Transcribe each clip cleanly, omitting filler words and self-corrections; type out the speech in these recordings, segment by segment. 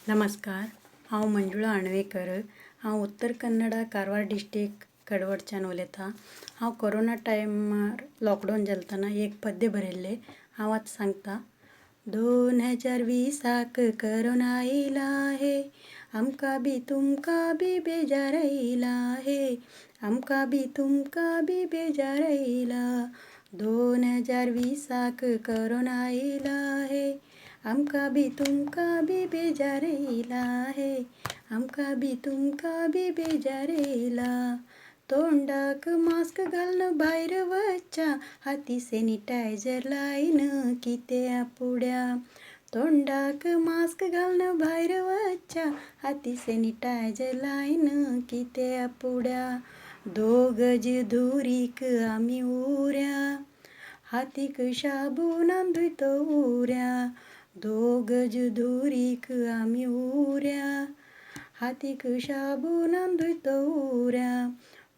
नमस्कार. हांव मंजुळा आणवेकर. हांव उत्तर कन्नडा कारवार डिस्ट्रिक्ट कडवडच्यान उलयतां. हांव कोरोना टायमार लॉकडावन जालें तेन्ना एक पद्य बरयल्लें. हांव आतां सांगतां. 2020 कोरोना आयला हे, आमकां बी तुमकां बी बेजार आयला हे, आमकां बी तुमकां बी बेजार आयला. 2020 कोरोना आयला हे, आमकां बी तुमकां बी बेजार आयला हे, आमकां बी तुमकां बी बेजार आयला. तोंडाक मास्क घालून भायर वच्चा, हाती सॅनिटायझर लायन कित्या फुड्या. तोंडाक मास्क घालून भायर वच्चा, हाती सॅनिटायझर लायन कित्या फुड्या. 2 गज दुरीक आमी उऱ्या, हातीक शाबूनान धुयतो उऱ्या. 2 गज दुरीक आमी उऱ्या, हातीक शाबूनान धुयतो उऱ्या.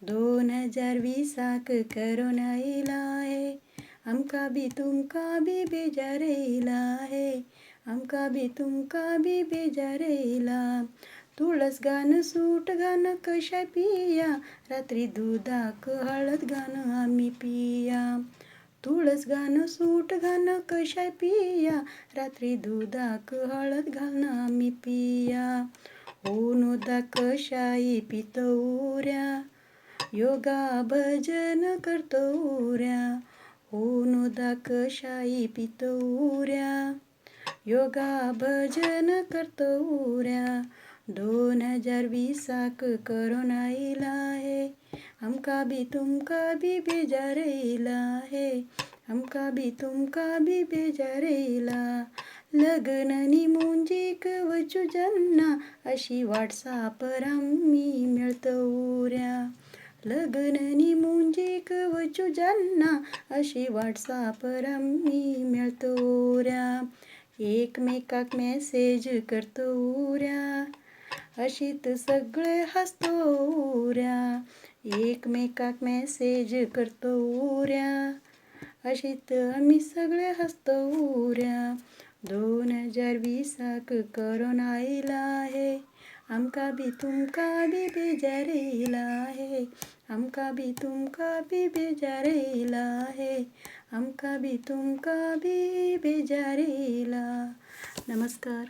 2020 कोरोना आयला हे, आमकां बी तुमकां बी बेजार आयला हे, आमकां बी तुमकां बी बेजार आयला. तुळस घान सूट घान कशाय पिया, रात्री दुदाक हळद घान आमी पिया. तुळस घान सूट घान कशाय पिया, रात्री दुदाक हळद घालून आमी पिया. ऊन उदक कशाय पितो उऱ्या, योगा भजन करतो उऱ्या. ऊन उदक कशाय पितो उऱ्या, योगा भजन करतो उऱ्या. 2020 कोरोना आयला हे, आमकां बी तुमकां बी बेजार आयला हे, आमकां बी तुमकां बी बेजार आयला. लग्ननी मुंजीक वचूं जेन्ना, अशी व्हॉट्सॲपार आमी मेळतो उऱ्या. लग्ननी मुंजीक वचूं जेन्ना, अशी व्हॉट्सॲपार आमी मेळतो उऱ्या. एकमेकाक मॅसेज करतो उऱ्या, अशीत सगळे हांसतो उऱ्या. एकमेकाक मॅसेज करतो उऱ्या, अशीत आमी सगळे हांसतो उऱ्या. 2020 कोरोना आयला हे, आमकां बी तुमकां बी बेजार आयला हे, आमकां बी तुमकां बी बेजार आयला हे, आमकां बी तुमकां बी बेजार आयला. नमस्कार.